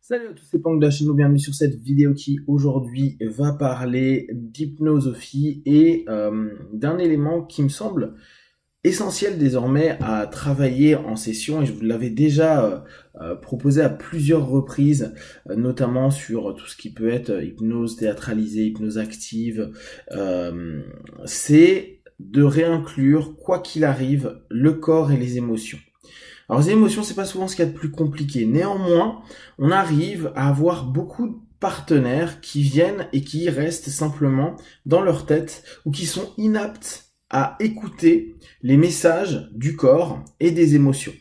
Salut à tous, c'est Pang de la chaîne, bienvenue sur cette vidéo qui aujourd'hui va parler d'hypnosophie et d'un élément qui me semble essentiel désormais à travailler en session, et je vous l'avais déjà proposé à plusieurs reprises, notamment sur tout ce qui peut être hypnose théâtralisée, hypnose active. C'est de réinclure, quoi qu'il arrive, le corps et les émotions. Alors les émotions, c'est pas souvent ce qu'il y a de plus compliqué. Néanmoins, on arrive à avoir beaucoup de partenaires qui viennent et qui restent simplement dans leur tête ou qui sont inaptes à écouter les messages du corps et des émotions.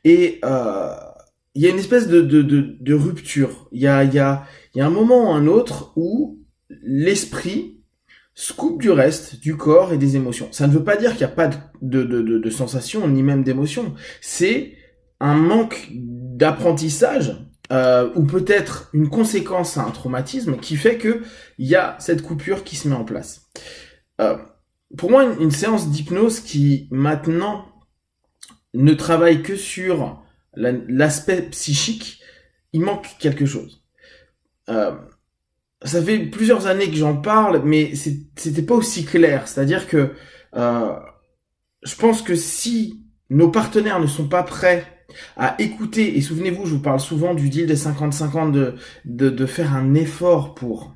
Et il y a une espèce de rupture. Il y a un moment ou un autre où l'esprit se coupe du reste, du corps et des émotions. Ça ne veut pas dire qu'il n'y a pas de sensations, ni même d'émotions. C'est un manque d'apprentissage, ou peut-être une conséquence à un traumatisme qui fait que il y a cette coupure qui se met en place. Pour moi, une séance d'hypnose qui maintenant ne travaille que sur l'aspect psychique, il manque quelque chose. Ça fait plusieurs années que j'en parle, mais c'était pas aussi clair. C'est-à-dire que je pense que si nos partenaires ne sont pas prêts à écouter, et souvenez-vous, je vous parle souvent du deal des 50-50, de faire un effort pour.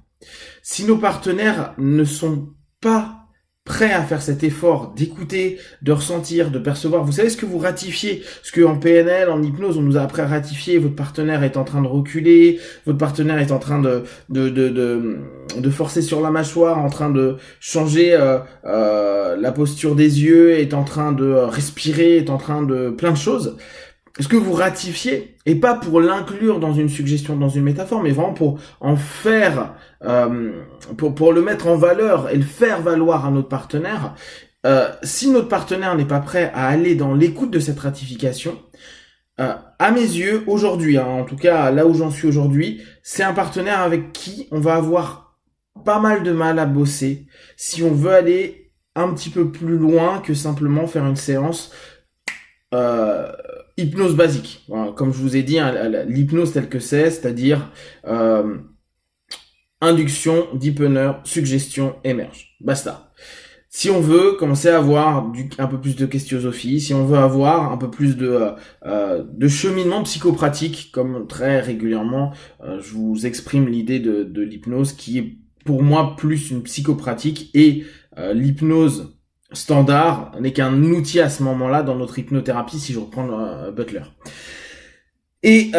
Si nos partenaires ne sont pas prêts à faire cet effort d'écouter, de ressentir, de percevoir, vous savez ce que vous ratifiez, ce que en PNL, en hypnose, on nous a appris à ratifier, votre partenaire est en train de reculer, votre partenaire est en train de forcer sur la mâchoire, en train de changer la posture des yeux, est en train de respirer, est en train de plein de choses. Ce que vous ratifiez, et pas pour l'inclure dans une suggestion, dans une métaphore, mais vraiment pour en faire, pour le mettre en valeur et le faire valoir à notre partenaire. Si notre partenaire n'est pas prêt à aller dans l'écoute de cette ratification, à mes yeux, aujourd'hui, en tout cas là où j'en suis aujourd'hui, c'est un partenaire avec qui on va avoir pas mal de mal à bosser si on veut aller un petit peu plus loin que simplement faire une séance hypnose basique. Voilà, comme je vous ai dit, hein, l'hypnose telle que c'est-à-dire induction, deepener, suggestion, émerge. Basta. Si on veut commencer à avoir un peu plus de questiosophie, si on veut avoir un peu plus de cheminement psychopratique, comme très régulièrement je vous exprime l'idée de l'hypnose qui est pour moi plus une psychopratique, et l'hypnose standard n'est qu'un outil à ce moment-là dans notre hypnothérapie, si je reprends Butler. Et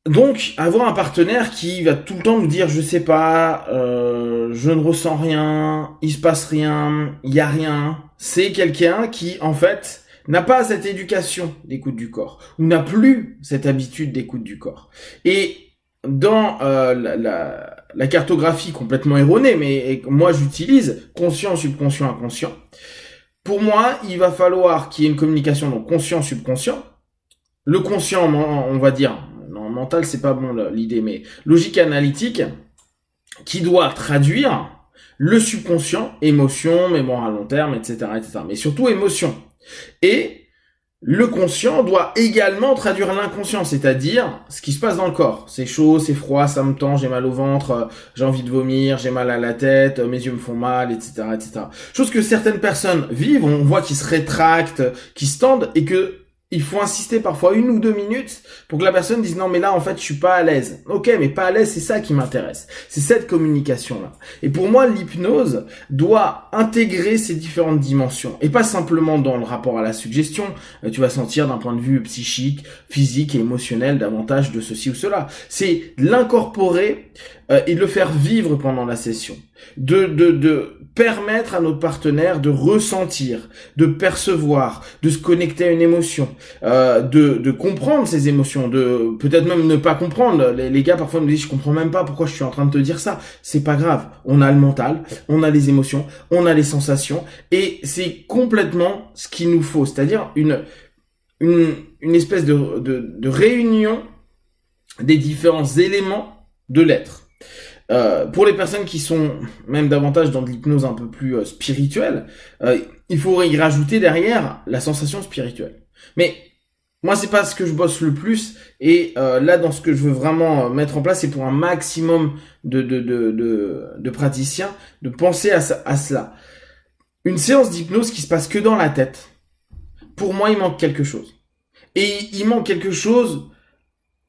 donc, avoir un partenaire qui va tout le temps nous dire, je sais pas, je ne ressens rien, il se passe rien, il y a rien, c'est quelqu'un qui, en fait, n'a pas cette éducation d'écoute du corps, ou n'a plus cette habitude d'écoute du corps. Et dans la cartographie complètement erronée, mais moi j'utilise conscient, subconscient, inconscient. Pour moi, il va falloir qu'il y ait une communication donc conscient, subconscient. Le conscient, on va dire, non, mental c'est pas bon l'idée, mais logique analytique, qui doit traduire le subconscient, émotion, mémoire à long terme, etc., etc. Mais surtout émotion. Et le conscient doit également traduire l'inconscient, c'est-à-dire ce qui se passe dans le corps. C'est chaud, c'est froid, ça me tend, j'ai mal au ventre, j'ai envie de vomir, j'ai mal à la tête, mes yeux me font mal, etc., etc. Chose que certaines personnes vivent, on voit qu'ils se rétractent, qu'ils se tendent, et que il faut insister parfois 1 ou 2 minutes pour que la personne dise non mais là en fait je suis pas à l'aise. Ok, mais pas à l'aise, c'est ça qui m'intéresse. C'est cette communication là. Et pour moi l'hypnose doit intégrer ces différentes dimensions et pas simplement dans le rapport à la suggestion. Tu vas sentir d'un point de vue psychique, physique et émotionnel davantage de ceci ou cela. C'est l'incorporer et de le faire vivre pendant la session. De permettre à notre partenaire de ressentir, de percevoir, de se connecter à une émotion, de comprendre ces émotions, de peut-être même ne pas comprendre. Les gars parfois me disent je comprends même pas pourquoi je suis en train de te dire ça. C'est pas grave. On a le mental, on a les émotions, on a les sensations, et c'est complètement ce qu'il nous faut. C'est-à-dire une espèce de réunion des différents éléments de l'être. Pour les personnes qui sont même davantage dans de l'hypnose un peu plus spirituelle, il faut y rajouter derrière la sensation spirituelle. Mais Moi, c'est pas ce que je bosse le plus. Et là, dans ce que je veux vraiment mettre en place, c'est pour un maximum de praticiens, de penser à cela. Une séance d'hypnose qui se passe que dans la tête, pour moi, il manque quelque chose. Et il manque quelque chose,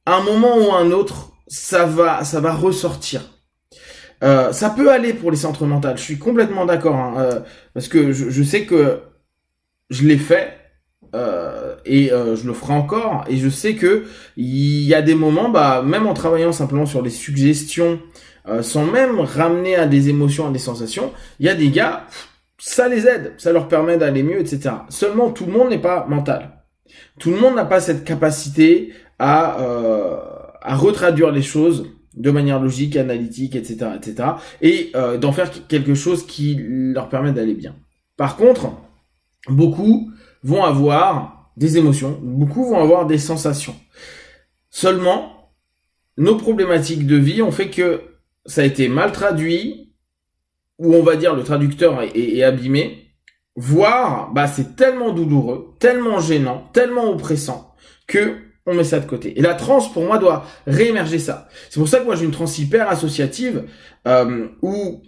à un moment ou à un autre, ça va ressortir. Ça peut aller pour les centres mentaux, je suis complètement d'accord, hein, parce que je sais que je l'ai fait, et je le ferai encore, et je sais que il y a des moments, bah, même en travaillant simplement sur les suggestions, sans même ramener à des émotions, à des sensations, il y a des gars, ça les aide, ça leur permet d'aller mieux, etc. Seulement, tout le monde n'est pas mental. Tout le monde n'a pas cette capacité à retraduire les choses de manière logique, analytique, etc., etc., et d'en faire quelque chose qui leur permet d'aller bien. Par contre, beaucoup vont avoir des émotions, beaucoup vont avoir des sensations. Seulement, nos problématiques de vie ont fait que ça a été mal traduit, ou on va dire le traducteur est abîmé, voire bah, c'est tellement douloureux, tellement gênant, tellement oppressant, que on met ça de côté. Et la transe, pour moi, doit réémerger ça. C'est pour ça que moi, j'ai une transe hyper associative, où,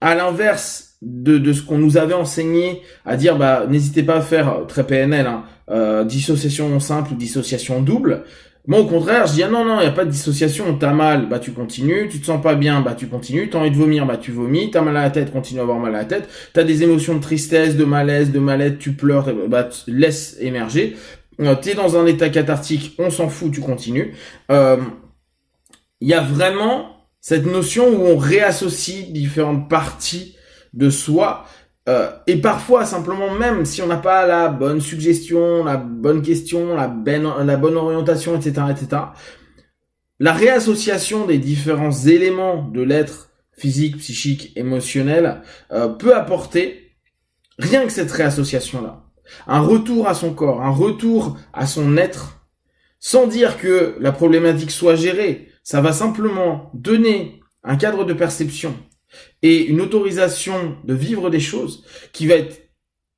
à l'inverse de ce qu'on nous avait enseigné, à dire, bah, n'hésitez pas à faire, très PNL, hein, dissociation simple ou dissociation double. Moi, au contraire, je dis, ah non, non, il n'y a pas de dissociation, t'as mal, bah tu continues, tu te sens pas bien, bah tu continues, t'as envie de vomir, bah tu vomis, t'as mal à la tête, continue à avoir mal à la tête, t'as des émotions de tristesse, de malaise, de mal-être, tu pleures, bah laisse émerger. T'es dans un état cathartique, on s'en fout, tu continues. Il y a vraiment cette notion où on réassocie différentes parties de soi, et parfois simplement même si on n'a pas la bonne suggestion, la bonne question, la bonne orientation, etc., etc., la réassociation des différents éléments de l'être physique, psychique, émotionnel peut apporter, rien que cette réassociation-là, un retour à son corps, un retour à son être, sans dire que la problématique soit gérée. Ça va simplement donner un cadre de perception et une autorisation de vivre des choses qui va être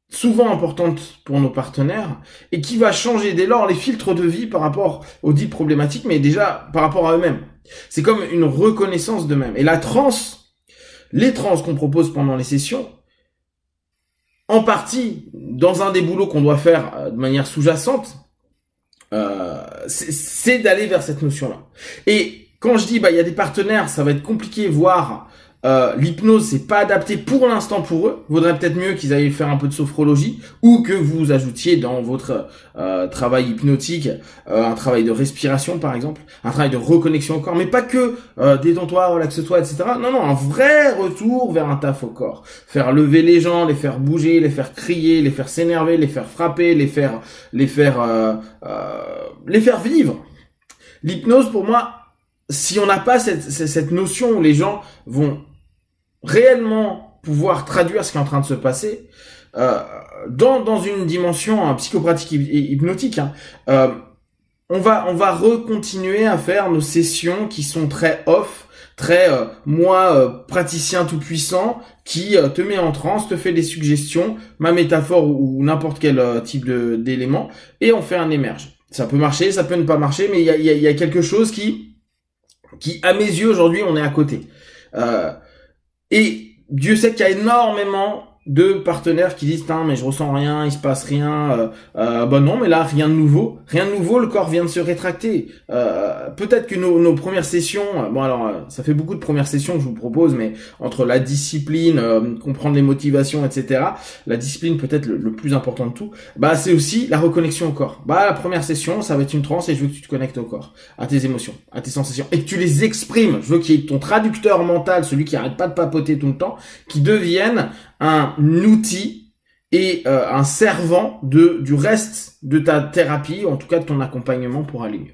souvent importante pour nos partenaires et qui va changer dès lors les filtres de vie par rapport aux dites problématiques, mais déjà par rapport à eux-mêmes. C'est comme une reconnaissance d'eux-mêmes. Et la transe, les trans qu'on propose pendant les sessions, en partie, dans un des boulots qu'on doit faire de manière sous-jacente, c'est d'aller vers cette notion-là. Et quand je dis, bah, il y a des partenaires, ça va être compliqué, voire l'hypnose, c'est pas adapté pour l'instant pour eux. Vaudrait peut-être mieux qu'ils aillent faire un peu de sophrologie ou que vous ajoutiez dans votre travail hypnotique un travail de respiration, par exemple, un travail de reconnexion au corps, mais pas que détends-toi, relaxe-toi, etc. Non, non, un vrai retour vers un taf au corps. Faire lever les gens, les faire bouger, les faire crier, les faire s'énerver, les faire frapper, les faire vivre. L'hypnose, pour moi, si on n'a pas cette notion où les gens vont réellement pouvoir traduire ce qui est en train de se passer dans une dimension psychopratique hypnotique, on va recontinuer à faire nos sessions qui sont très off, très moi praticien tout puissant qui te met en transe, te fait des suggestions, ma métaphore ou n'importe quel type d'élément, et on fait un émerge. Ça peut marcher, ça peut ne pas marcher, mais il y a quelque chose qui à mes yeux aujourd'hui on est à côté. Et Dieu sait qu'il y a énormément de partenaires qui disent mais je ressens rien, il se passe rien, bah non, mais là rien de nouveau, le corps vient de se rétracter. Peut-être que nos premières sessions, bon alors ça fait beaucoup de premières sessions que je vous propose, mais entre la discipline, comprendre les motivations, etc., la discipline peut-être le plus important de tout, bah c'est aussi la reconnexion au corps. Bah la première session, ça va être une transe et je veux que tu te connectes au corps, à tes émotions, à tes sensations, et que tu les exprimes. Je veux qu'il y ait ton traducteur mental, celui qui arrête pas de papoter tout le temps, qui devienne un outil et un servant du reste de ta thérapie, en tout cas de ton accompagnement pour aller mieux.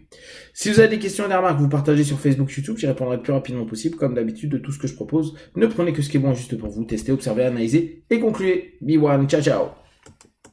Si vous avez des questions et des remarques, vous partagez sur Facebook, YouTube, j'y répondrai le plus rapidement possible. Comme d'habitude, de tout ce que je propose, ne prenez que ce qui est bon juste pour vous, testez, observez, analysez et concluez. Be one, ciao ciao.